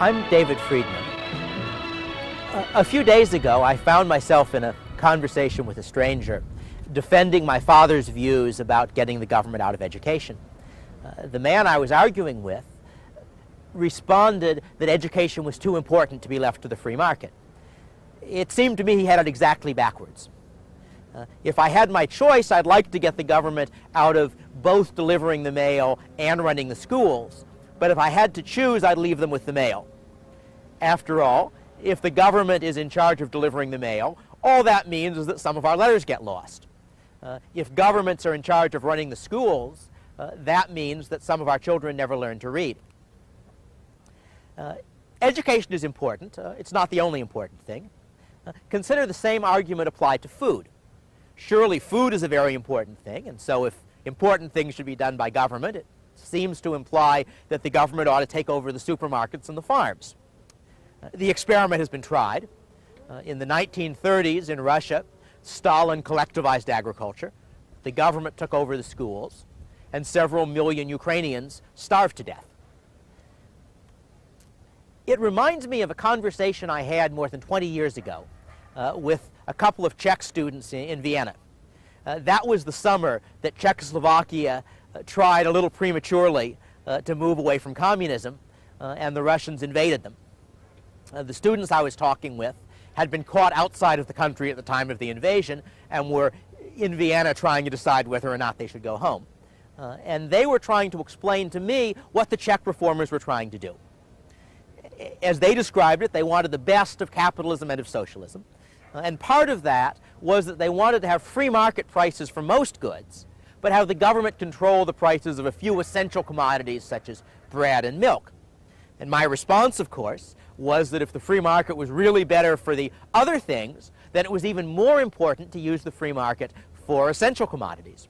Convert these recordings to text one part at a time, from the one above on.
I'm David Friedman. A few days ago, I found myself in a conversation with a stranger, defending my father's views about getting the government out of education. The man I was arguing with responded that education was too important to be left to the free market. It seemed to me he had it exactly backwards. If I had my choice, I'd like to get the government out of both delivering the mail and running the schools. But if I had to choose, I'd leave them with the mail. After all, if the government is in charge of delivering the mail, all that means is that some of our letters get lost. If governments are in charge of running the schools, that means that some of our children never learn to read. Education is important. It's not the only important thing. Consider the same argument applied to food. Surely food is a very important thing, and so if important things should be done by government, it seems to imply that the government ought to take over the supermarkets and the farms. The experiment has been tried. In the 1930s in Russia, Stalin collectivized agriculture. The government took over the schools, and several million Ukrainians starved to death. It reminds me of a conversation I had more than 20 years ago with a couple of Czech students in Vienna. That was the summer that Czechoslovakia tried a little prematurely to move away from communism, and the Russians invaded them. The students I was talking with had been caught outside of the country at the time of the invasion and were in Vienna trying to decide whether or not they should go home. And they were trying to explain to me what the Czech reformers were trying to do. As they described it, they wanted the best of capitalism and of socialism. And part of that was that they wanted to have free market prices for most goods, but have the government control the prices of a few essential commodities such as bread and milk. And my response, of course, was that if the free market was really better for the other things, then it was even more important to use the free market for essential commodities.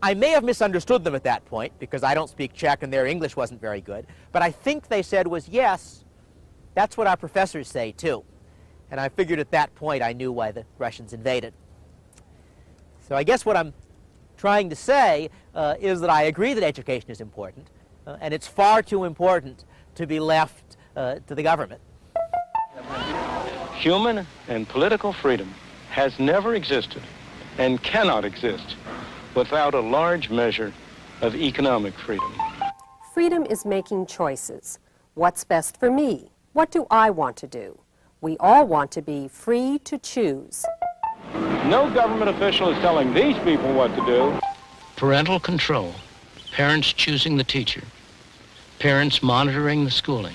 I may have misunderstood them at that point, because I don't speak Czech and their English wasn't very good, but I think they said was, yes, that's what our professors say too. And I figured at that point I knew why the Russians invaded. So I guess what I'm trying to say is that I agree that education is important, and it's far too important to be left to the government. Human and political freedom has never existed and cannot exist without a large measure of economic freedom. Freedom is making choices. What's best for me? What do I want to do? We all want to be free to choose. No government official is telling these people what to do. Parental control, parents choosing the teacher, parents monitoring the schooling.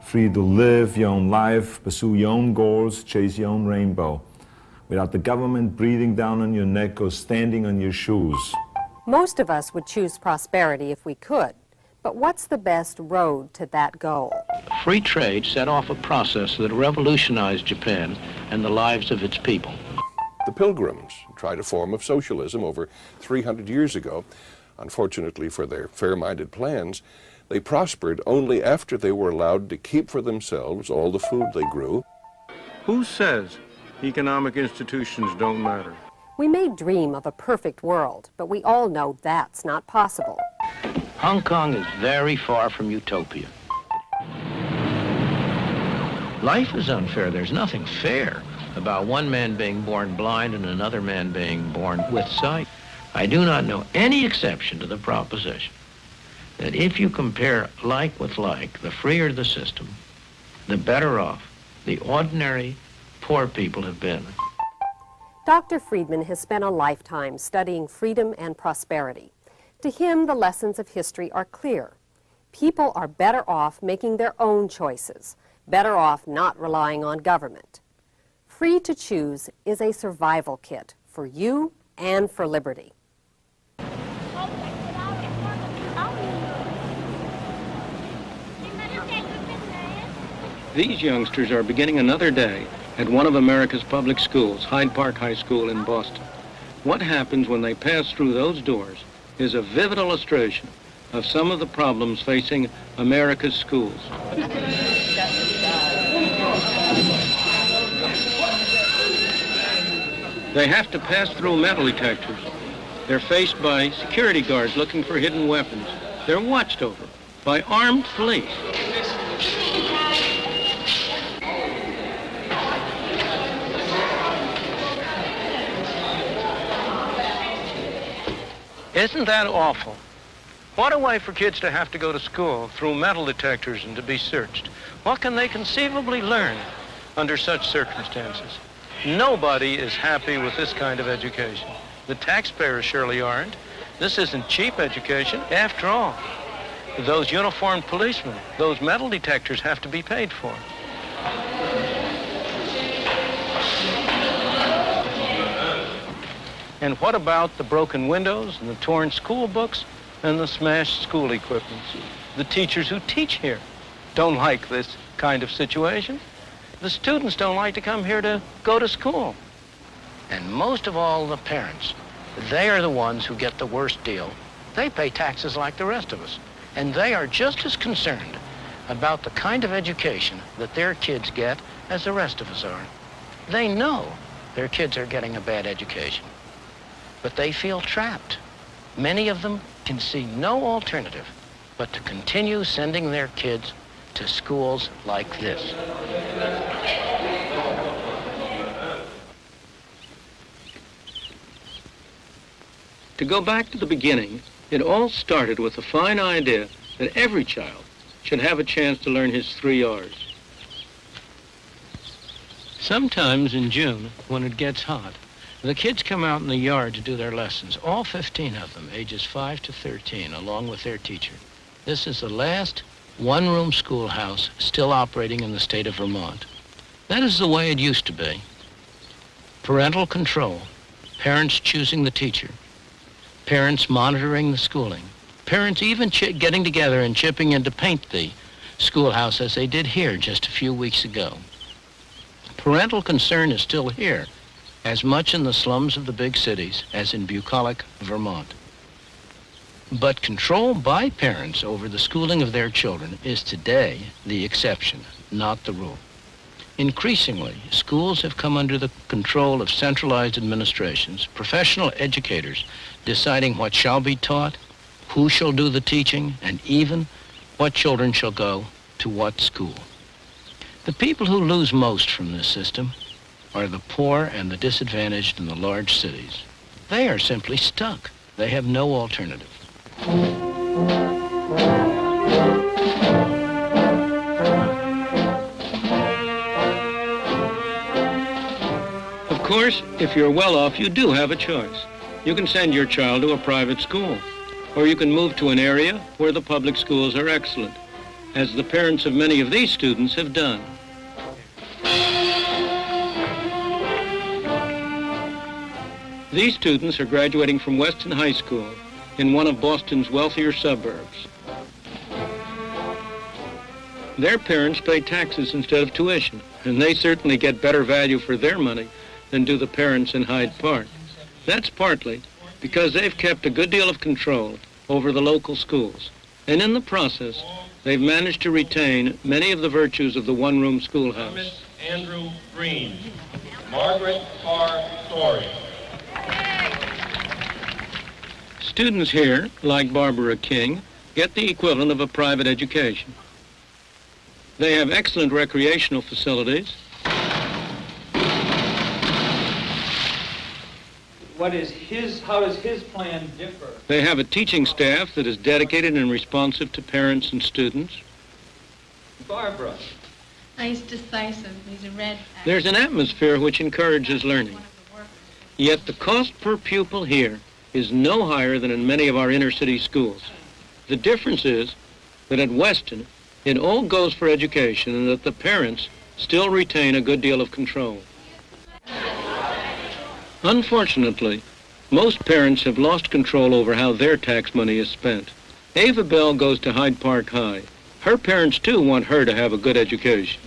Free to live your own life, pursue your own goals, chase your own rainbow, without the government breathing down on your neck or standing on your shoes. Most of us would choose prosperity if we could, but what's the best road to that goal? Free trade set off a process that revolutionized Japan and the lives of its people. The Pilgrims tried a form of socialism over 300 years ago. Unfortunately for their fair-minded plans, they prospered only after they were allowed to keep for themselves all the food they grew. Who says economic institutions don't matter? We may dream of a perfect world, but we all know that's not possible. Hong Kong is very far from utopia. Life is unfair. There's nothing fair about one man being born blind and another man being born with sight. I do not know any exception to the proposition that if you compare like with like, the freer the system, the better off the ordinary poor people have been. Dr. Friedman has spent a lifetime studying freedom and prosperity. To him, the lessons of history are clear. People are better off making their own choices, better off not relying on government. Free to choose is a survival kit for you and for liberty. These youngsters are beginning another day at one of America's public schools, Hyde Park High School in Boston. What happens when they pass through those doors is a vivid illustration of some of the problems facing America's schools. They have to pass through metal detectors. They're faced by security guards looking for hidden weapons. They're watched over by armed police. Isn't that awful? What a way for kids to have to go to school through metal detectors and to be searched. What can they conceivably learn under such circumstances? Nobody is happy with this kind of education. The taxpayers surely aren't. This isn't cheap education. After all, those uniformed policemen, those metal detectors have to be paid for. And what about the broken windows and the torn school books and the smashed school equipment? The teachers who teach here don't like this kind of situation. The students don't like to come here to go to school. And most of all, the parents. They are the ones who get the worst deal. They pay taxes like the rest of us. And they are just as concerned about the kind of education that their kids get as the rest of us are. They know their kids are getting a bad education, but they feel trapped. Many of them can see no alternative but to continue sending their kids to schools like this. To go back to the beginning, it all started with the fine idea that every child should have a chance to learn his 3 R's. Sometimes in June, when it gets hot, the kids come out in the yard to do their lessons, all 15 of them, ages 5 to 13, along with their teacher. This is the last one-room schoolhouse still operating in the state of Vermont. That is the way it used to be. Parental control, parents choosing the teacher, parents monitoring the schooling, parents even getting together and chipping in to paint the schoolhouse as they did here just a few weeks ago. Parental concern is still here, as much in the slums of the big cities as in bucolic Vermont. But control by parents over the schooling of their children is today the exception, not the rule. Increasingly, schools have come under the control of centralized administrations, professional educators deciding what shall be taught, who shall do the teaching, and even what children shall go to what school. The people who lose most from this system are the poor and the disadvantaged in the large cities. They are simply stuck. They have no alternative. Of course, if you're well off, you do have a choice. You can send your child to a private school, or you can move to an area where the public schools are excellent, as the parents of many of these students have done. These students are graduating from Weston High School in one of Boston's wealthier suburbs. Their parents pay taxes instead of tuition, and they certainly get better value for their money than do the parents in Hyde Park. That's partly because they've kept a good deal of control over the local schools, and in the process, they've managed to retain many of the virtues of the one-room schoolhouse. Miss Andrew Green, Margaret R. Story. Students here, like Barbara King, get the equivalent of a private education. They have excellent recreational facilities. How does his plan differ? They have a teaching staff that is dedicated and responsive to parents and students. Barbara. He's decisive. He's a red. There's an atmosphere which encourages learning. Yet the cost per pupil here is no higher than in many of our inner city schools. The difference is that at Weston, it all goes for education and that the parents still retain a good deal of control. Unfortunately, most parents have lost control over how their tax money is spent. Ava Bell goes to Hyde Park High. Her parents, too, want her to have a good education.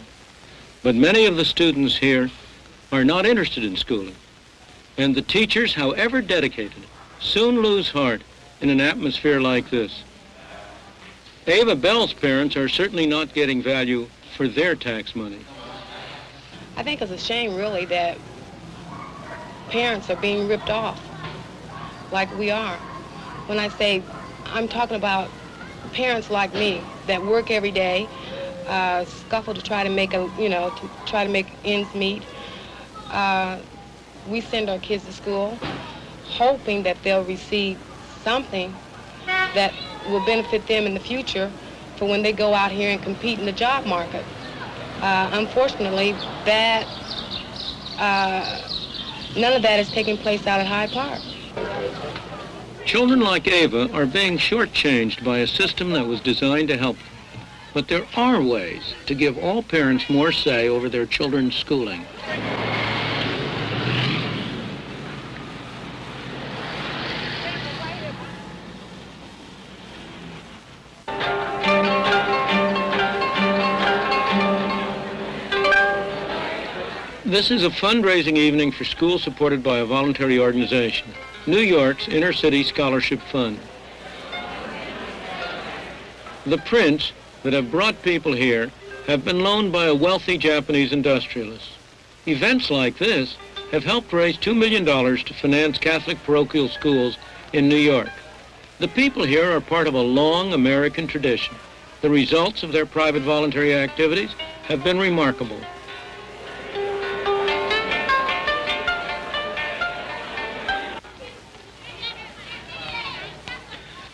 But many of the students here are not interested in schooling. And the teachers, however dedicated, soon lose heart in an atmosphere like this. Ava Bell's parents are certainly not getting value for their tax money. I think it's a shame, really, that parents are being ripped off like we are. When I say, I'm talking about parents like me that work every day, scuffle to try to make ends meet. We send our kids to school hoping that they'll receive something that will benefit them in the future for when they go out here and compete in the job market. Unfortunately, that none of that is taking place out at Hyde Park. Children like Ava are being shortchanged by a system that was designed to help them. But there are ways to give all parents more say over their children's schooling. This is a fundraising evening for schools supported by a voluntary organization, New York's Inner City Scholarship Fund. The prints that have brought people here have been loaned by a wealthy Japanese industrialist. Events like this have helped raise $2 million to finance Catholic parochial schools in New York. The people here are part of a long American tradition. The results of their private voluntary activities have been remarkable.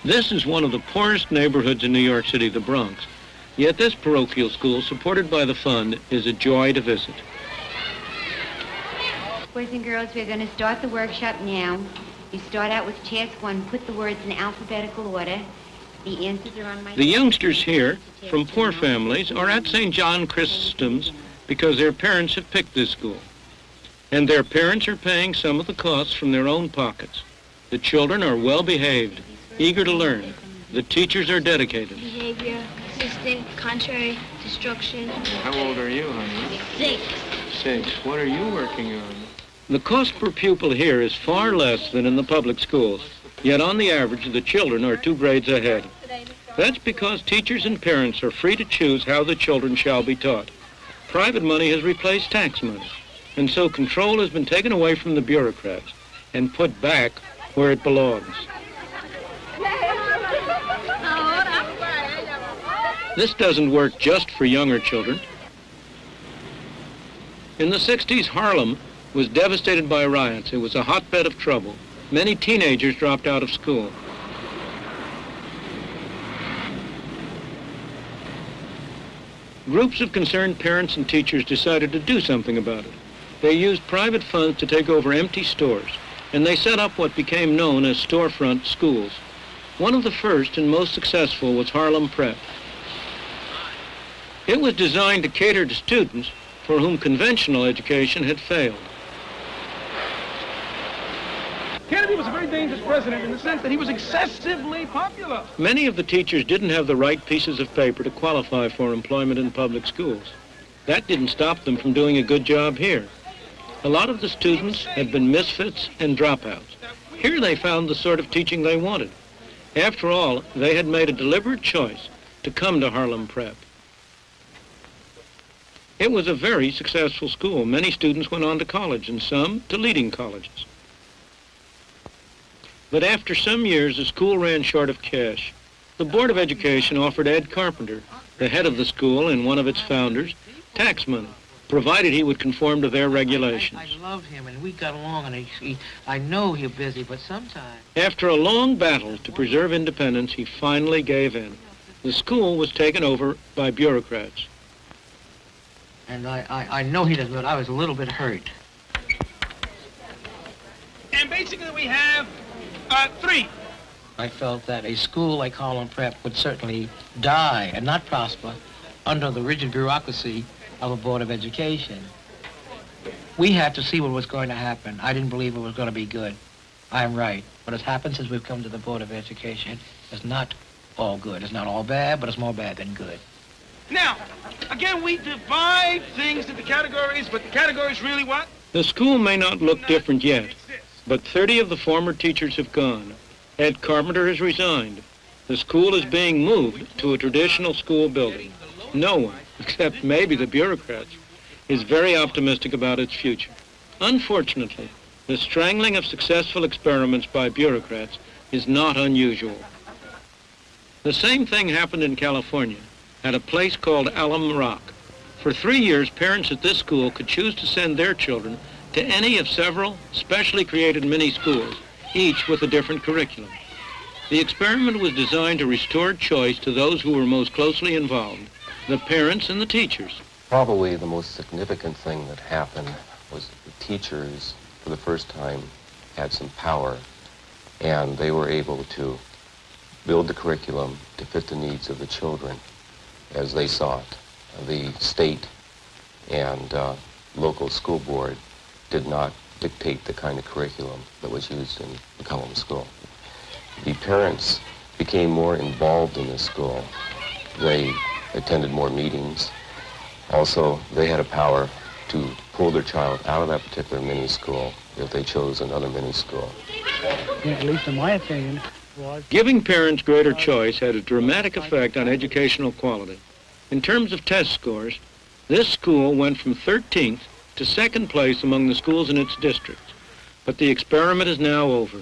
This is one of the poorest neighborhoods in New York City, the Bronx. Yet this parochial school, supported by the fund, is a joy to visit. Boys and girls, we're going to start the workshop now. You start out with task 1, put the words in alphabetical order. The answers are on my... The youngsters here, from poor families, are at St. John Chrysostom's because their parents have picked this school. And their parents are paying some of the costs from their own pockets. The children are well behaved, eager to learn. The teachers are dedicated. Behavior, consistent, contrary, destruction. How old are you, honey? 6. 6. What are you working on? The cost per pupil here is far less than in the public schools. Yet on the average, the children are 2 grades ahead. That's because teachers and parents are free to choose how the children shall be taught. Private money has replaced tax money. And so control has been taken away from the bureaucrats and put back where it belongs. This doesn't work just for younger children. In the 60s, Harlem was devastated by riots. It was a hotbed of trouble. Many teenagers dropped out of school. Groups of concerned parents and teachers decided to do something about it. They used private funds to take over empty stores, and they set up what became known as storefront schools. One of the first and most successful was Harlem Prep. It was designed to cater to students for whom conventional education had failed. Kennedy was a very dangerous president in the sense that he was excessively popular. Many of the teachers didn't have the right pieces of paper to qualify for employment in public schools. That didn't stop them from doing a good job here. A lot of the students had been misfits and dropouts. Here they found the sort of teaching they wanted. After all, they had made a deliberate choice to come to Harlem Prep. It was a very successful school. Many students went on to college, and some to leading colleges. But after some years, the school ran short of cash. The Board of Education offered Ed Carpenter, the head of the school and one of its founders, tax money, provided he would conform to their regulations. I loved him, and we got along, and I know he's busy, but sometimes... After a long battle to preserve independence, he finally gave in. The school was taken over by bureaucrats. And I know he does, but I was a little bit hurt. And basically we have 3. I felt that a school like Harlem Prep would certainly die and not prosper under the rigid bureaucracy of a Board of Education. We had to see what was going to happen. I didn't believe it was going to be good. I'm right. What has happened since we've come to the Board of Education is not all good. It's not all bad, but it's more bad than good. Now, again, we divide things into categories, but the categories really what? The school may not look different yet, but 30 of the former teachers have gone. Ed Carpenter has resigned. The school is being moved to a traditional school building. No one, except maybe the bureaucrats, is very optimistic about its future. Unfortunately, the strangling of successful experiments by bureaucrats is not unusual. The same thing happened in California, at a place called Alum Rock. For 3 years, parents at this school could choose to send their children to any of several specially created mini-schools, each with a different curriculum. The experiment was designed to restore choice to those who were most closely involved, the parents and the teachers. Probably the most significant thing that happened was that the teachers, for the first time, had some power, and they were able to build the curriculum to fit the needs of the children as they saw it. The state and local school board did not dictate the kind of curriculum that was used in the Cullum School. The parents became more involved in the school. They attended more meetings. Also, they had a power to pull their child out of that particular mini school if they chose another mini school. At least in my opinion. Giving parents greater choice had a dramatic effect on educational quality. In terms of test scores, this school went from 13th to 2nd place among the schools in its district. But the experiment is now over.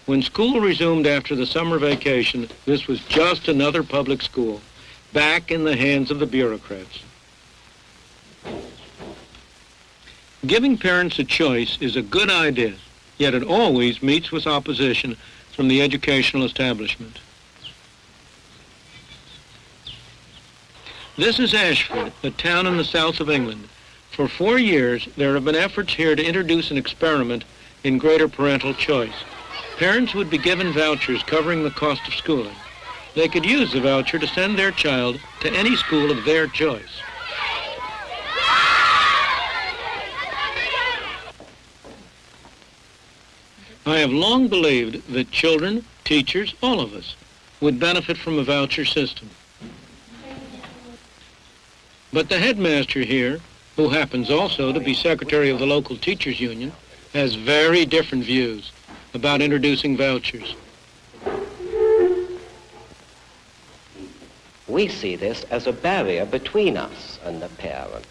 When school resumed after the summer vacation, this was just another public school, back in the hands of the bureaucrats. Giving parents a choice is a good idea, yet it always meets with opposition from the educational establishment. This is Ashford, a town in the south of England. For 4 years, there have been efforts here to introduce an experiment in greater parental choice. Parents would be given vouchers covering the cost of schooling. They could use the voucher to send their child to any school of their choice. I have long believed that children, teachers, all of us, would benefit from a voucher system. But the headmaster here, who happens also to be secretary of the local teachers union, has very different views about introducing vouchers. We see this as a barrier between us and the parent.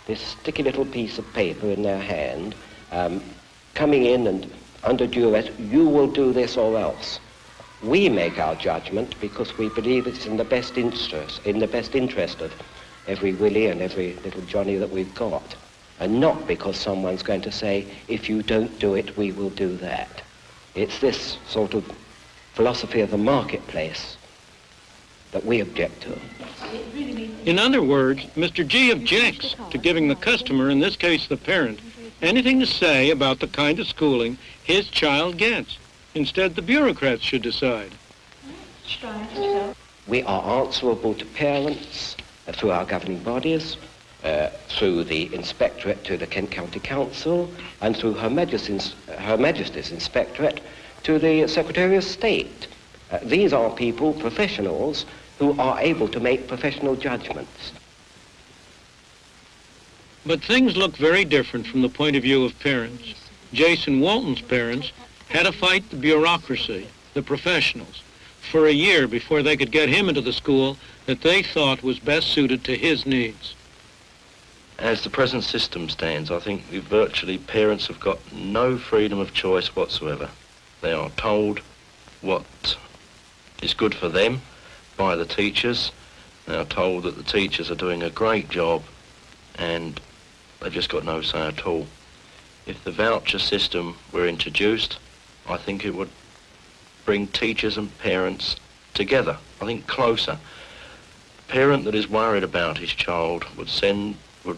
This sticky little piece of paper in their hand, coming in and under duress, you will do this or else. We make our judgment because we believe it's in the best interest of every Willie and every little Johnny that we've got, and not because someone's going to say, if you don't do it, we will do that. It's this sort of philosophy of the marketplace that we object to. In other words, Mr. G objects to giving the customer, in this case the parent, anything to say about the kind of schooling his child gets. Instead, the bureaucrats should decide. We are answerable to parents through our governing bodies, through the inspectorate to the Kent County Council, and through Her Majesty's Inspectorate to the Secretary of State. These are people, professionals, who are able to make professional judgments. But things look very different from the point of view of parents. Jason Walton's parents had to fight the bureaucracy, the professionals, for a year before they could get him into the school that they thought was best suited to his needs. As the present system stands, I think virtually parents have got no freedom of choice whatsoever. They are told what is good for them by the teachers. They are told that the teachers are doing a great job, and they've just got no say at all. If the voucher system were introduced, I think it would bring teachers and parents together, I think closer. A parent that is worried about his child would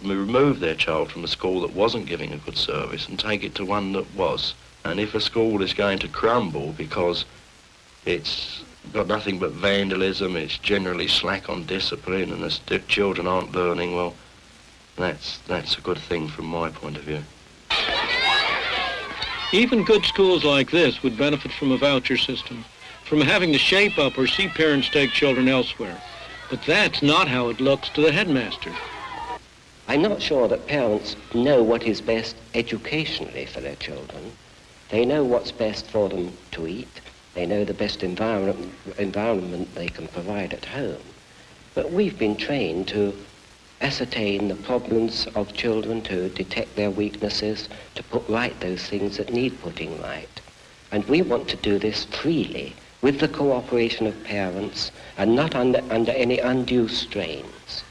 remove their child from a school that wasn't giving a good service and take it to one that was. And if a school is going to crumble because it's got nothing but vandalism, it's generally slack on discipline, and the children aren't learning, well, that's a good thing from my point of view. Even good schools like this would benefit from a voucher system, from having to shape up or see parents take children elsewhere. But that's not how it looks to the headmaster. I'm not sure that parents know what is best educationally for their children. They know what's best for them to eat. They know the best environment they can provide at home. But we've been trained to ascertain the problems of children, to detect their weaknesses, to put right those things that need putting right. And we want to do this freely, with the cooperation of parents, and not under any undue strains.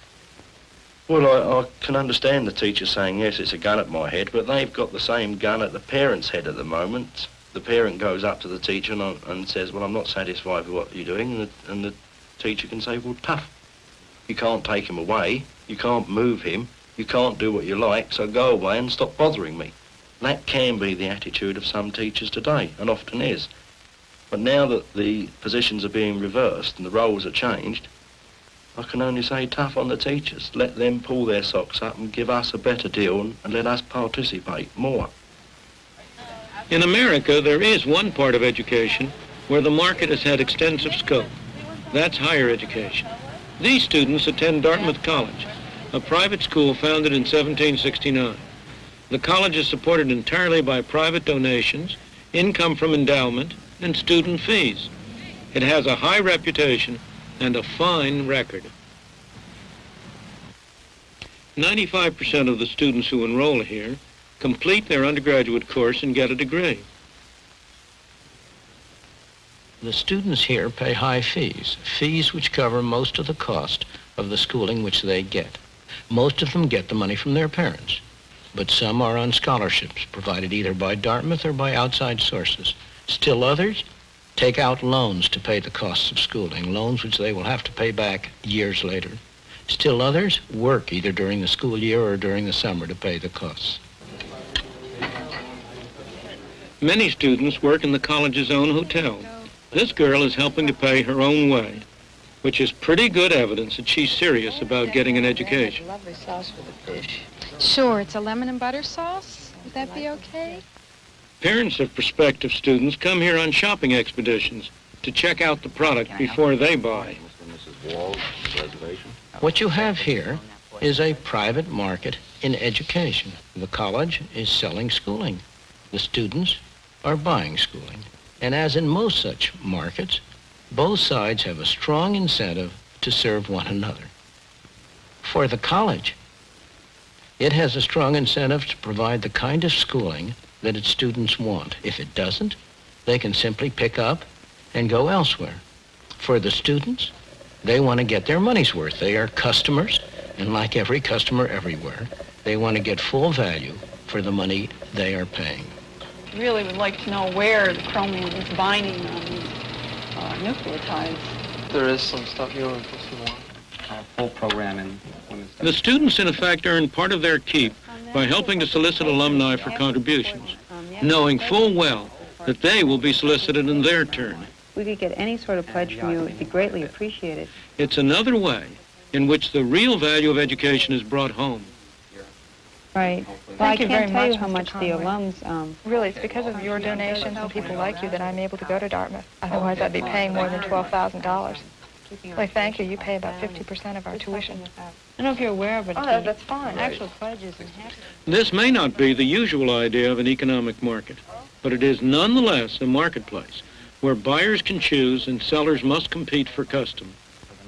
Well, I can understand the teacher saying, yes, it's a gun at my head, but they've got the same gun at the parents' head at the moment. the parent goes up to the teacher and says, well, I'm not satisfied with what you're doing, and the teacher can say, well, tough. You can't take him away, you can't move him, you can't do what you like, so go away and stop bothering me. That can be the attitude of some teachers today, and often is. But now that the positions are being reversed and the roles are changed, I can only say tough on the teachers. Let them pull their socks up and give us a better deal and let us participate more. In America, there is one part of education where the market has had extensive scope. That's higher education. These students attend Dartmouth College, a private school founded in 1769. The college is supported entirely by private donations, income from endowment, and student fees. It has a high reputation and a fine record. 95% of the students who enroll here complete their undergraduate course and get a degree. The students here pay high fees, fees which cover most of the cost of the schooling which they get. Most of them get the money from their parents, but some are on scholarships provided either by Dartmouth or by outside sources. Still others take out loans to pay the costs of schooling, loans which they will have to pay back years later. Still others work either during the school year or during the summer to pay the costs. Many students work in the college's own hotel. This girl is helping to pay her own way, which is pretty good evidence that she's serious about getting an education. Lovely sauce for the fish. Sure, it's a lemon and butter sauce. Would that be okay? Parents of prospective students come here on shopping expeditions to check out the product before they buy. What you have here is a private market in education. The college is selling schooling. The students are buying schooling. And as in most such markets, both sides have a strong incentive to serve one another. For the college, it has a strong incentive to provide the kind of schooling that its students want. If it doesn't, they can simply pick up and go elsewhere. For the students, they want to get their money's worth. They are customers, and like every customer everywhere, they want to get full value for the money they are paying. Really would like to know where the chromium is binding on these nucleotides. There is some stuff here in full program in women's studies. The students, in effect, earn part of their keep by helping to solicit alumni for contributions, knowing full well that they will be solicited in their turn. If we could get any sort of pledge from you, it would be greatly appreciated. It's another way in which the real value of education is brought home. Right. Well, I can't tell you how much the alums... Really, it's because of your donations and people like you that I'm able to go to Dartmouth. Otherwise, I'd be paying more than $12,000. Well, thank you. You pay about 50% of our tuition. I don't know if you're aware of it. Oh, that's fine. Actual pledges and This may not be the usual idea of an economic market, but it is nonetheless a marketplace where buyers can choose and sellers must compete for custom.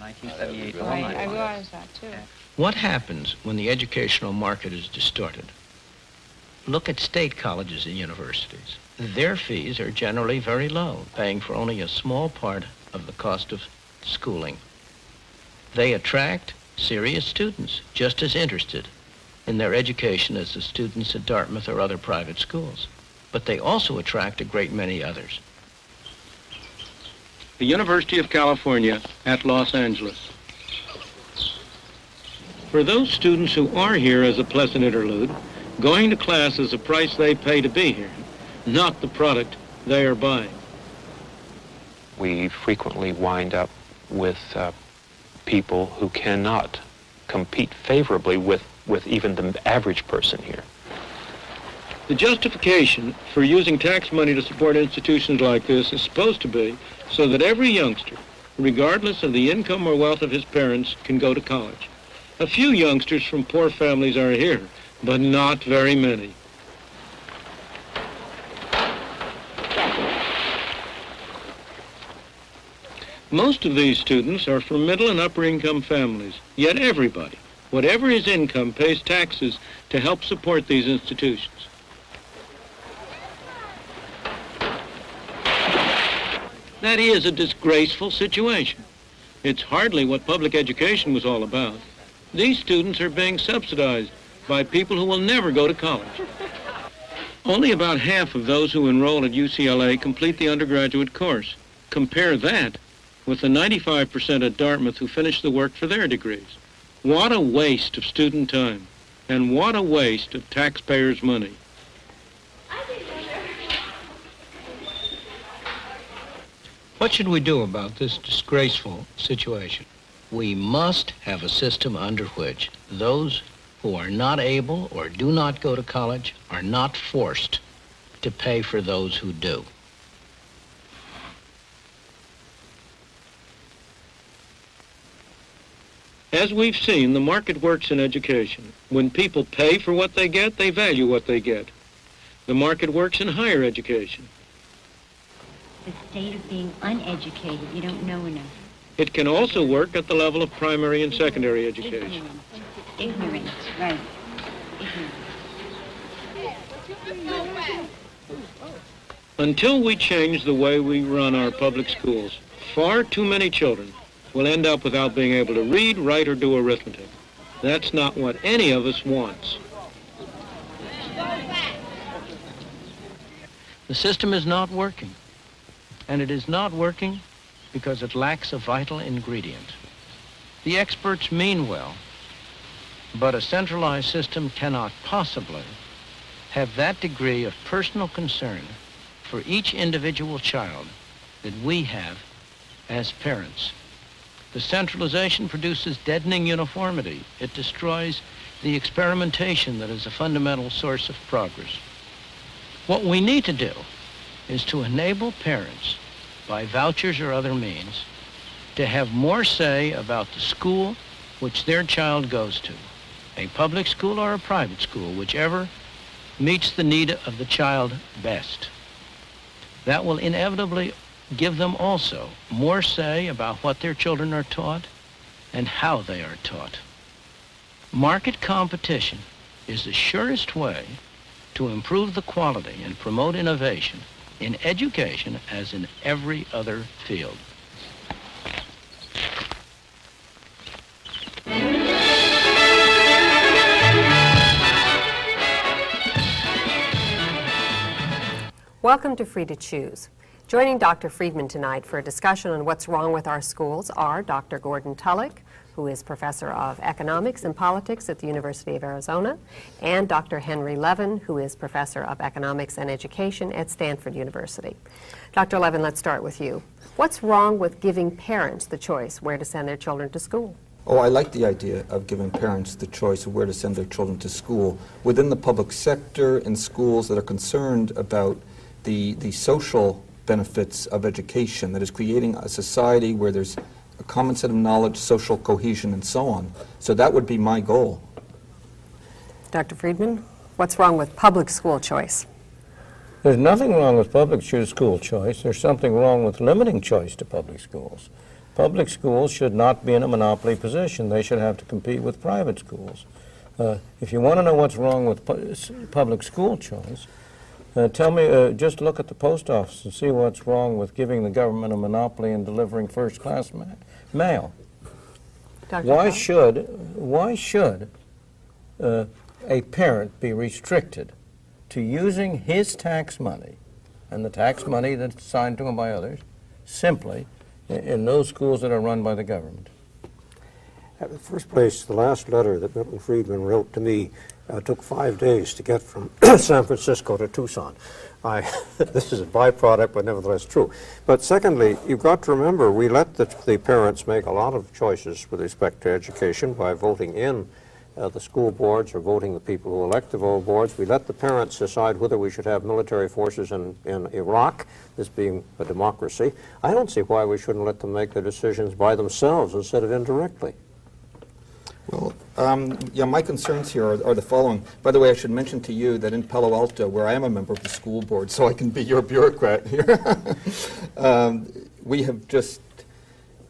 I realize that, too. What happens when the educational market is distorted? Look at state colleges and universities. Their fees are generally very low, paying for only a small part of the cost of schooling. They attract serious students, just as interested in their education as the students at Dartmouth or other private schools. But they also attract a great many others. The University of California at Los Angeles. For those students who are here as a pleasant interlude, going to class is the price they pay to be here, not the product they are buying. We frequently wind up with people who cannot compete favorably with even the average person here. The justification for using tax money to support institutions like this is supposed to be so that every youngster, regardless of the income or wealth of his parents, can go to college. A few youngsters from poor families are here, but not very many. Most of these students are from middle and upper income families, yet everybody, whatever his income, pays taxes to help support these institutions. That is a disgraceful situation. It's hardly what public education was all about. These students are being subsidized by people who will never go to college. Only about half of those who enroll at UCLA complete the undergraduate course. Compare that with the 95% at Dartmouth who finish the work for their degrees. What a waste of student time, and what a waste of taxpayers' money. What should we do about this disgraceful situation? We must have a system under which those who are not able or do not go to college are not forced to pay for those who do. As we've seen, the market works in education. When people pay for what they get, they value what they get. The market works in higher education. The state of being uneducated, you don't know enough. It can also work at the level of primary and secondary education. Ignorance, right. Ignorance. Until we change the way we run our public schools, far too many children will end up without being able to read, write, or do arithmetic. That's not what any of us wants. The system is not working, and it is not working because it lacks a vital ingredient. The experts mean well, but a centralized system cannot possibly have that degree of personal concern for each individual child that we have as parents. The centralization produces deadening uniformity. It destroys the experimentation that is a fundamental source of progress. What we need to do is to enable parents, by vouchers or other means, to have more say about the school which their child goes to, a public school or a private school, whichever meets the need of the child best. That will inevitably give them also more say about what their children are taught and how they are taught. Market competition is the surest way to improve the quality and promote innovation in education as in every other field. Welcome to Free to Choose. Joining Dr. Friedman tonight for a discussion on what's wrong with our schools are Dr. Gordon Tullock, who is professor of economics and politics at the University of Arizona, and Dr. Henry Levin, who is professor of economics and education at Stanford University. Dr. Levin, let's start with you. What's wrong with giving parents the choice where to send their children to school? Oh, I like the idea of giving parents the choice of where to send their children to school. Within the public sector, in schools that are concerned about the social benefits of education, that is creating a society where there's a common set of knowledge, social cohesion, and so on. So that would be my goal. Dr. Friedman, what's wrong with public school choice? There's nothing wrong with public school choice. There's something wrong with limiting choice to public schools. Public schools should not be in a monopoly position. They should have to compete with private schools. If you want to know what's wrong with public school choice, tell me, just look at the post office and see what's wrong with giving the government a monopoly in delivering first-class mail. Why should a parent be restricted to using his tax money and the tax money that's assigned to him by others simply in those schools that are run by the government? In the first place, the last letter that Milton Friedman wrote to me took 5 days to get from San Francisco to Tucson. This is a byproduct, but nevertheless true. But secondly, you've got to remember, we let the parents make a lot of choices with respect to education by voting in the school boards or voting the people who elect the boards. We let the parents decide whether we should have military forces in Iraq, this being a democracy. I don't see why we shouldn't let them make their decisions by themselves instead of indirectly. Well, yeah, my concerns here are the following. By the way, I should mention to you that in Palo Alto, where I am a member of the school board, so I can be your bureaucrat here, we have just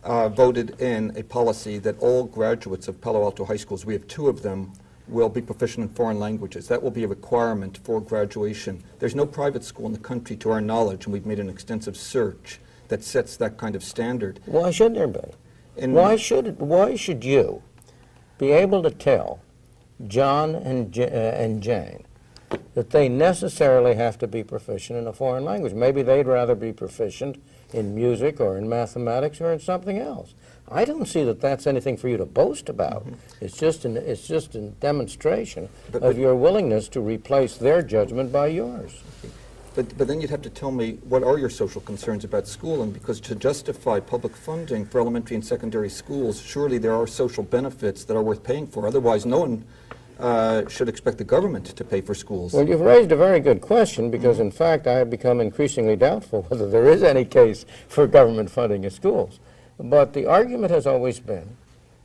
voted in a policy that all graduates of Palo Alto high schools, we have 2 of them, will be proficient in foreign languages. That will be a requirement for graduation. There's no private school in the country, to our knowledge, and we've made an extensive search that sets that kind of standard. Why should there be? Why should you be able to tell John and Jane that they necessarily have to be proficient in a foreign language. Maybe they'd rather be proficient in music or in mathematics or in something else. I don't see that that's anything for you to boast about. It's just a demonstration of your willingness to replace their judgment by yours. But then you'd have to tell me, what are your social concerns about schooling? Because to justify public funding for elementary and secondary schools, surely there are social benefits that are worth paying for. Otherwise, no one should expect the government to pay for schools. Well, you've raised a very good question, because in fact I have become increasingly doubtful whether there is any case for government funding of schools. But the argument has always been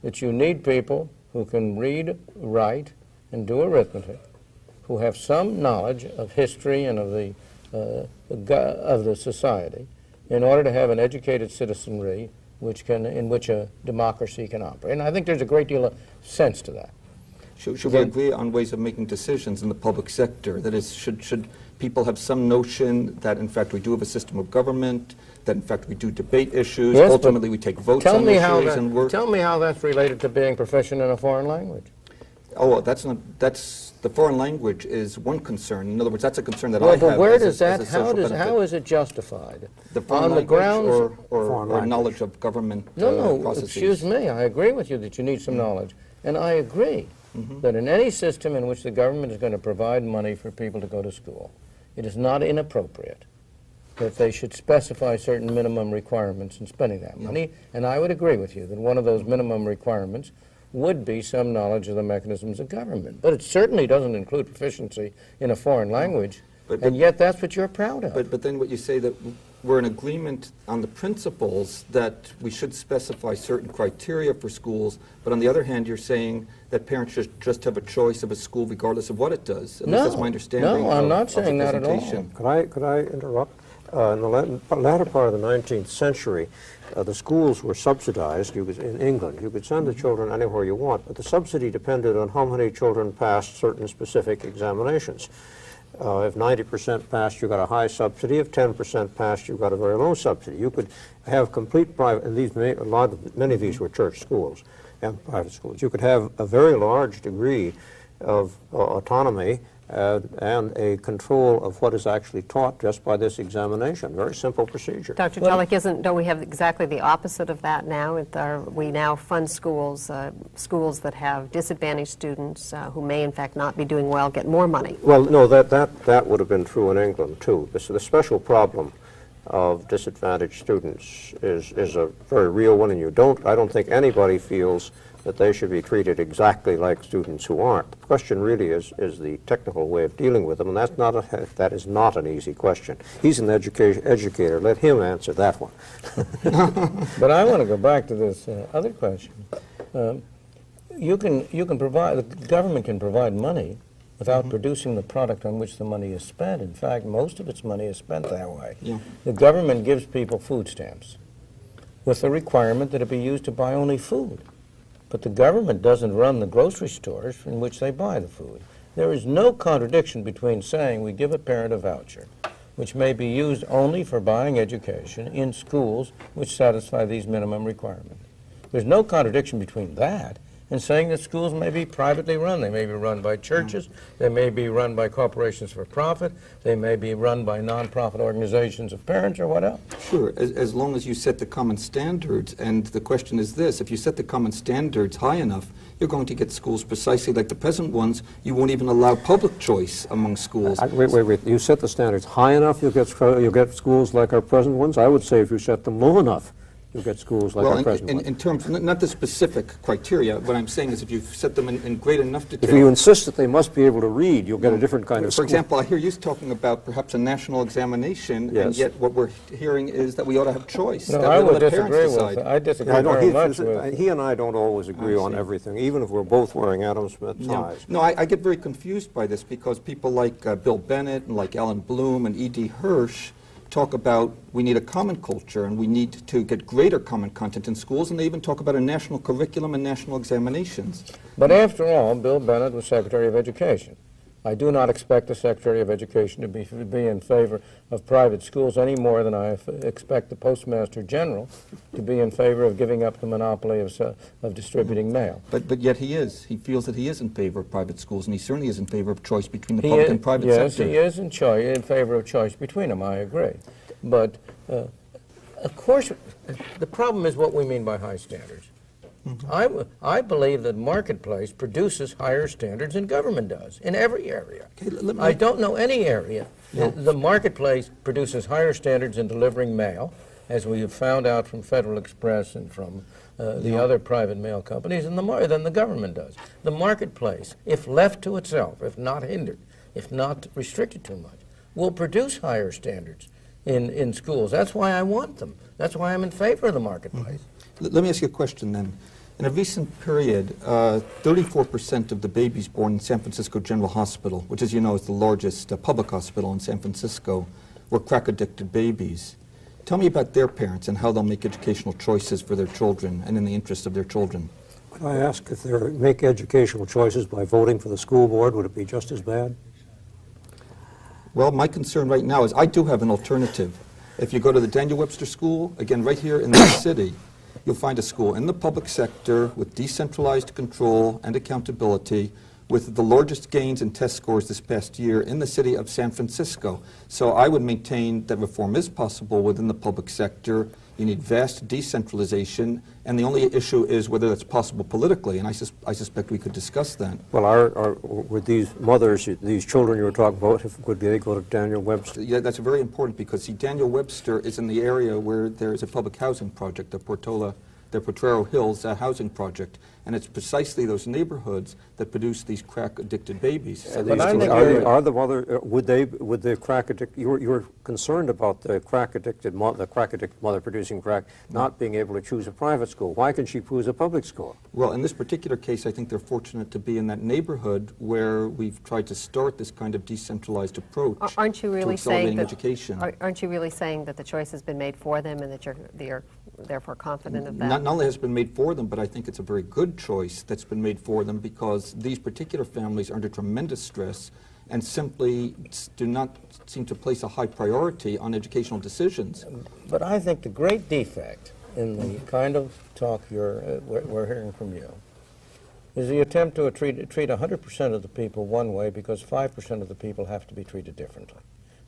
that you need people who can read, write, and do arithmetic, who have some knowledge of history and of the society, in order to have an educated citizenry in which a democracy can operate. And I think there's a great deal of sense to that. Should we agree on ways of making decisions in the public sector? That is, should people have some notion that, in fact, we do have a system of government, that, in fact, we do debate issues, yes, ultimately we take votes on issues and work? Tell me how that's related to being proficient in a foreign language. Oh, well, the foreign language is one concern. In other words, that's a concern that well, I have. But where does that, how is it justified? The foreign on the grounds or knowledge of government processes? Excuse me, I agree with you that you need some knowledge. And I agree that in any system in which the government is going to provide money for people to go to school, it is not inappropriate that they should specify certain minimum requirements in spending that money. And I would agree with you that one of those minimum requirements would be some knowledge of the mechanisms of government. But it certainly doesn't include proficiency in a foreign language, and yet that's what you're proud of. But then what you say, that we're in agreement on the principles that we should specify certain criteria for schools, but on the other hand, you're saying that parents should just have a choice of a school regardless of what it does. At least that's my understanding. No, I'm not saying that at all. Could I interrupt? In the latter part of the 19th century, the schools were subsidized. In England, you could send the children anywhere you want, but the subsidy depended on how many children passed certain specific examinations. If 90% passed, you got a high subsidy. If 10% passed, you got a very low subsidy. You could have complete private, and many of these were church schools and private schools. You could have a very large degree of autonomy and a control of what is actually taught just by this examination. Very simple procedure. Dr. Telek, don't we have exactly the opposite of that now? We now fund schools, schools that have disadvantaged students who may in fact not be doing well get more money. Well, no, that would have been true in England too. The special problem of disadvantaged students is a very real one, and I don't think anybody feels that they should be treated exactly like students who aren't. The question really is the technical way of dealing with them, and that is not an easy question. He's an educator. Let him answer that one. But I want to go back to this other question. You can provide, the government can provide money without producing the product on which the money is spent. In fact, most of its money is spent that way. Yeah. The government gives people food stamps with the requirement that it be used to buy only food. But the government doesn't run the grocery stores in which they buy the food. There is no contradiction between saying we give a parent a voucher, which may be used only for buying education in schools which satisfy these minimum requirements. There's no contradiction between that and saying that schools may be privately run. They may be run by churches, they may be run by corporations for profit, they may be run by non-profit organizations of parents, or what else. Sure, as long as you set the common standards, and the question is this: if you set the common standards high enough, you're going to get schools precisely like the present ones. You won't even allow public choice among schools. Wait. You set the standards high enough, you'll get schools like our present ones? I would say if you set them low enough, you'll get schools like our present ones. In terms, not the specific criteria, what I'm saying is if you set them in great enough detail. If you insist that they must be able to read, you'll get a different kind of school. For example, I hear you talking about perhaps a national examination, and yet what we're hearing is that we ought to have choice. No, I would disagree with that. I disagree very much with he and I don't always agree on everything, even if we're both wearing Adam Smith ties. No, I get very confused by this because people like Bill Bennett and like Alan Bloom and E.D. Hirsch talk about we need a common culture and we need to get greater common content in schools, and they even talk about a national curriculum and national examinations. But after all, Bill Bennett was Secretary of Education. I do not expect the Secretary of Education to be in favor of private schools any more than I expect the Postmaster General to be in favor of giving up the monopoly of distributing mail. But yet he is. He feels that he is in favor of private schools, and he certainly is in favor of choice between the public and private sector. Yes, he is in favor of choice between them, I agree. But, of course, the problem is what we mean by high standards. I believe that marketplace produces higher standards than government does in every area. Okay, I don't know any area. The marketplace produces higher standards in delivering mail, as we have found out from Federal Express and from the other private mail companies, than the government does. The marketplace, if left to itself, if not hindered, if not restricted too much, will produce higher standards in schools. That's why I want them. That's why I'm in favor of the marketplace. Let me ask you a question then. In a recent period, 34% of the babies born in San Francisco General Hospital, which as you know is the largest public hospital in San Francisco, were crack-addicted babies. Tell me about their parents and how they'll make educational choices for their children and in the interest of their children. Could I ask if they make educational choices by voting for the school board, would it be just as bad? Well, my concern right now is I do have an alternative. If you go to the Daniel Webster School, again right here in this city, you'll find a school in the public sector with decentralized control and accountability, with the largest gains in test scores this past year in the city of San Francisco. So I would maintain that reform is possible within the public sector. You need vast decentralization, and the only issue is whether that's possible politically, and I suspect we could discuss that. Well, with these mothers, these children you were talking about, could they go to Daniel Webster? Yeah, that's very important because, see, Daniel Webster is in the area where there is a public housing project, the Potrero Hills housing project, and it's precisely those neighborhoods that produce these crack-addicted babies. So but I think are the mother would the crack addict? You're concerned about the crack-addicted mother producing crack not being able to choose a private school. Why can she choose a public school? Well, in this particular case, I think they're fortunate to be in that neighborhood where we've tried to start this kind of decentralized approach. Aren't you really saying that education? Aren't you really saying that the choice has been made for them and that you're therefore confident of that? Not only has it been made for them, but I think it's a very good choice that's been made for them because these particular families are under tremendous stress and simply do not seem to place a high priority on educational decisions. But I think the great defect in the kind of talk we're hearing from you is the attempt to treat 100% of the people one way because 5% of the people have to be treated differently.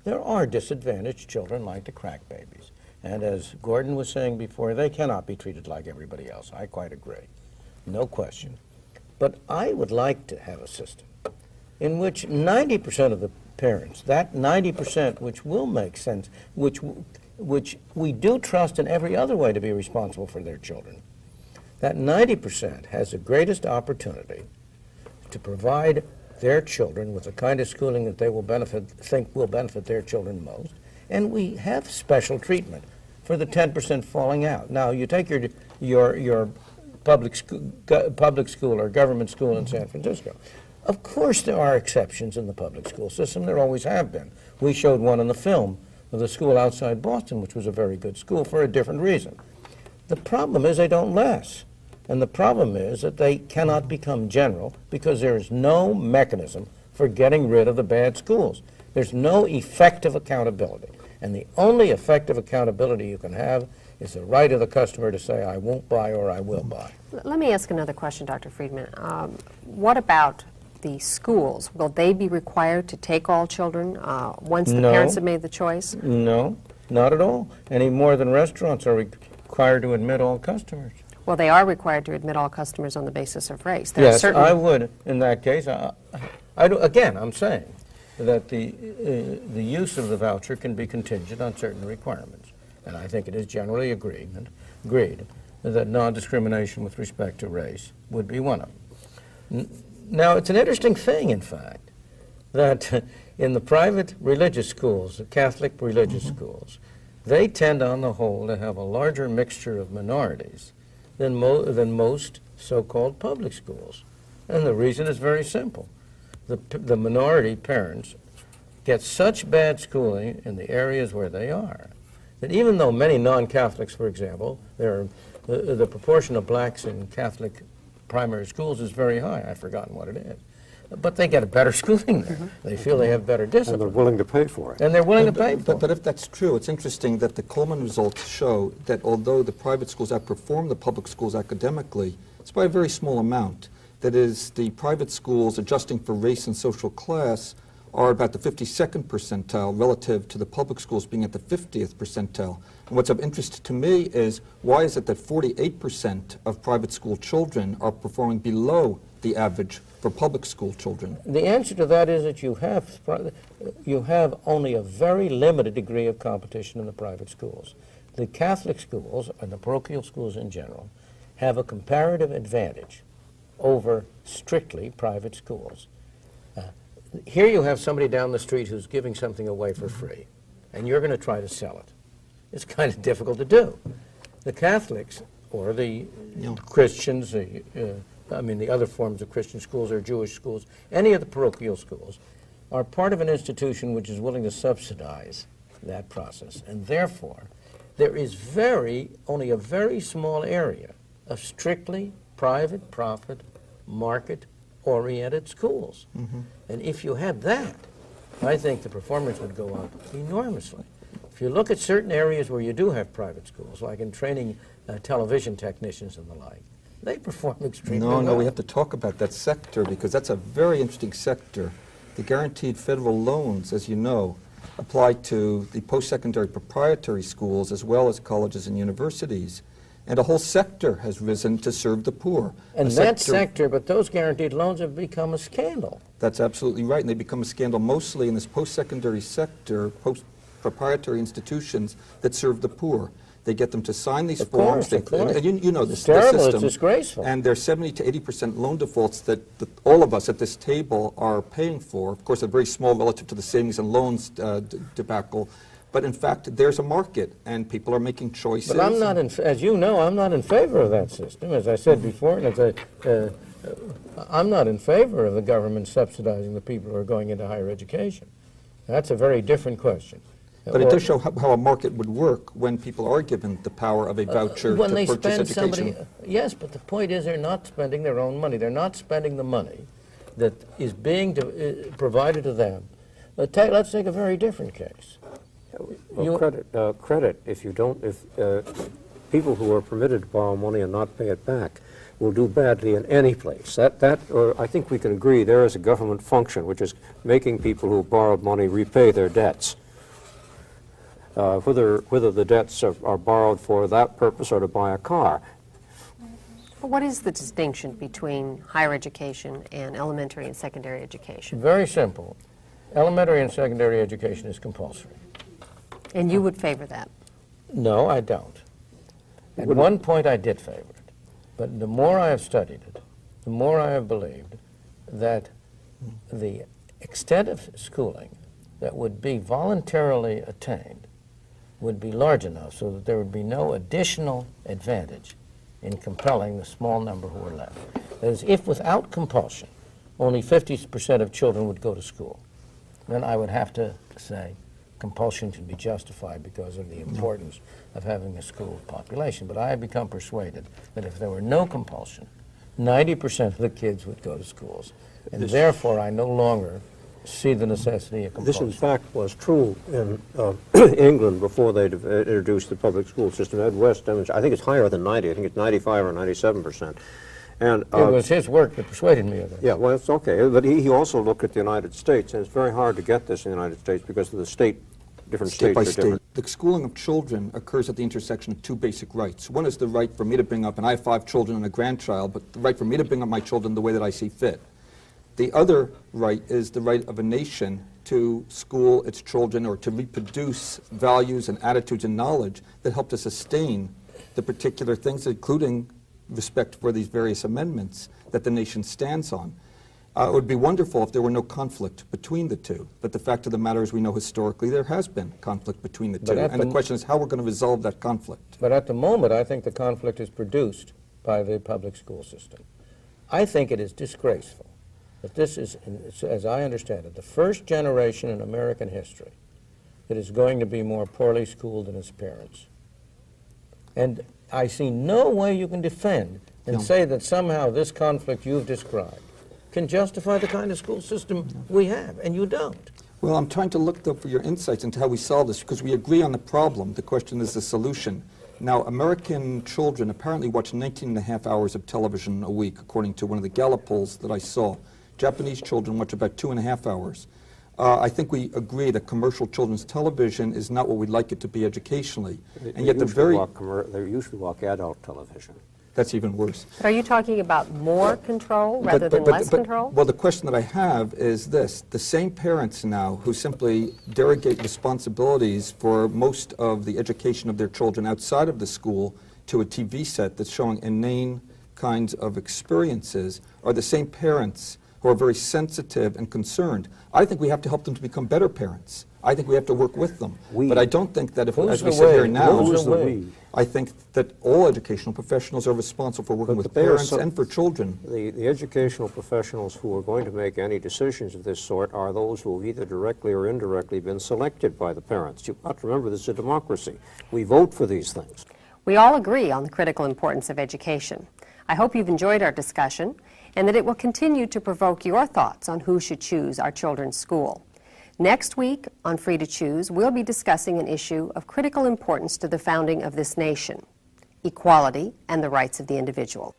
There are disadvantaged children like the crack babies. And as Gordon was saying before, they cannot be treated like everybody else. I quite agree. No question. But I would like to have a system in which 90% of the parents, that 90% which will make sense, which we do trust in every other way to be responsible for their children, that 90% has the greatest opportunity to provide their children with the kind of schooling that they will think will benefit their children most. And we have special treatment for the 10% falling out. Now, you take your public school or government school in San Francisco. Of course there are exceptions in the public school system. There always have been. We showed one in the film of the school outside Boston, which was a very good school for a different reason. The problem is they don't last. And the problem is that they cannot become general because there is no mechanism for getting rid of the bad schools. There's no effective accountability. And the only effective accountability you can have is the right of the customer to say, I won't buy or I will buy. Let me ask another question, Dr. Friedman. What about the schools? Will they be required to take all children once the parents have made the choice? No, not at all. Any more than restaurants are required to admit all customers. Well, they are required to admit all customers on the basis of race. Yes, I would in that case. Again, I'm saying that the use of the voucher can be contingent on certain requirements. And I think it is generally agreed that non-discrimination with respect to race would be one of them. Now, it's an interesting thing, in fact, that in the private religious schools, the Catholic religious schools, they tend on the whole to have a larger mixture of minorities than most so-called public schools. And the reason is very simple. The minority parents get such bad schooling in the areas where they are that even though many non-Catholics, for example, the proportion of blacks in Catholic primary schools is very high. I've forgotten what it is. but they get a better schooling there. They feel they have better discipline. And they're willing to pay for it. And they're willing to pay for it. But if that's true, it's interesting that the Coleman results show that although the private schools outperform the public schools academically, it's by a very small amount. That is, the private schools, adjusting for race and social class, are about the 52nd percentile relative to the public schools being at the 50th percentile. And what's of interest to me is, why is it that 48% of private school children are performing below the average for public school children? The answer to that is that you have only a very limited degree of competition in the private schools. The Catholic schools, and the parochial schools in general, have a comparative advantage over strictly private schools. Here you have somebody down the street who's giving something away for free, and you're going to try to sell it. It's kind of difficult to do. The Catholics, or the Christians, I mean the other forms of Christian schools or Jewish schools, any of the parochial schools, are part of an institution which is willing to subsidize that process. And therefore, there is only a very small area of strictly private, profit, market-oriented schools. And if you had that, I think the performance would go up enormously. If you look at certain areas where you do have private schools, like in training television technicians and the like, they perform extremely well. No, we have to talk about that sector, because that's a very interesting sector. The guaranteed federal loans, as you know, apply to the post-secondary proprietary schools as well as colleges and universities. And a whole sector has risen to serve the poor. And that sector, but those guaranteed loans have become a scandal. That's absolutely right, and they become a scandal mostly in this post-secondary sector, post-proprietary institutions that serve the poor. They get them to sign these forms. Of course. And you know this, it's terrible, the system. It's disgraceful. And there's 70 to 80% loan defaults that all of us at this table are paying for. Of course, they're very small relative to the savings and loans debacle. But in fact, there's a market, and people are making choices. But I'm not, as you know, I'm not in favor of that system. As I said before, and I'm not in favor of the government subsidizing the people who are going into higher education. That's a very different question. But it does show how a market would work when people are given the power of a voucher to purchase education. Yes, but the point is they're not spending their own money. They're not spending the money that is being provided to them. Let's take a very different case. Well, credit, if people who are permitted to borrow money and not pay it back will do badly in any place. I think we can agree there is a government function, which is making people who borrowed money repay their debts. Whether the debts are borrowed for that purpose or to buy a car. But what is the distinction between higher education and elementary and secondary education? Very simple. Elementary and secondary education is compulsory. And you would favor that? No, I don't. At one point I did favor it. But the more I have studied it, the more I have believed that the extent of schooling that would be voluntarily attained would be large enough so that there would be no additional advantage in compelling the small number who are left. That is, if without compulsion only 50% of children would go to school, then I would have to say compulsion should be justified because of the importance of having a school population. But I have become persuaded that if there were no compulsion, 90% of the kids would go to schools. And therefore, I no longer see the necessity of compulsion. This, in fact, was true in England before they introduced the public school system. Ed West demonstrated, I think it's higher than 90, I think it's 95 or 97%. And, it was his work that persuaded me of that. Yeah, well, it's okay. But he also looked at the United States, and it's very hard to get this in the United States because of the different states are different. The schooling of children occurs at the intersection of two basic rights. One is the right for me to bring up, and I have 5 children and a grandchild, but the right for me to bring up my children the way that I see fit. The other right is the right of a nation to school its children or to reproduce values and attitudes and knowledge that help to sustain the particular things, including respect for these various amendments that the nation stands on. It would be wonderful if there were no conflict between the two, but the fact of the matter is we know historically there has been conflict between the two, and the question is how we're going to resolve that conflict. But at the moment, I think the conflict is produced by the public school system. I think it is disgraceful that this is, as I understand it, the first generation in American history that is going to be more poorly schooled than its parents. And I see no way you can defend and say that somehow this conflict you've described can justify the kind of school system we have, and you don't. Well, I'm trying to look, though, for your insights into how we solve this, because we agree on the problem. The question is the solution. Now, American children apparently watch 19.5 hours of television a week, according to one of the Gallup polls that I saw. Japanese children watch about 2.5 hours. I think we agree that commercial children's television is not what we'd like it to be educationally. And yet they usually walk adult television. That's even worse. Are you talking about more control rather than less control? Well, the question that I have is this. The same parents now who simply derogate responsibilities for most of the education of their children outside of the school to a TV set that's showing inane kinds of experiences are the same parents who are very sensitive and concerned. I think we have to help them to become better parents. I think we have to work with them. But I don't think that if, as we sit here now, I think that all educational professionals are responsible for working with parents and for children. The educational professionals who are going to make any decisions of this sort are those who have either directly or indirectly been selected by the parents. You've got to remember this is a democracy. We vote for these things. We all agree on the critical importance of education. I hope you've enjoyed our discussion and that it will continue to provoke your thoughts on who should choose our children's school. Next week on Free to Choose, we'll be discussing an issue of critical importance to the founding of this nation, equality and the rights of the individual.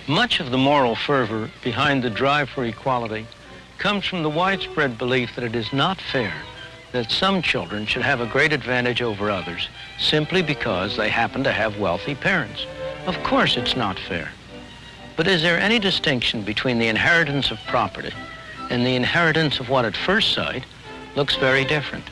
Much of the moral fervor behind the drive for equality comes from the widespread belief that it is not fair that some children should have a great advantage over others simply because they happen to have wealthy parents. Of course it's not fair. But is there any distinction between the inheritance of property and the inheritance of what at first sight looks very different?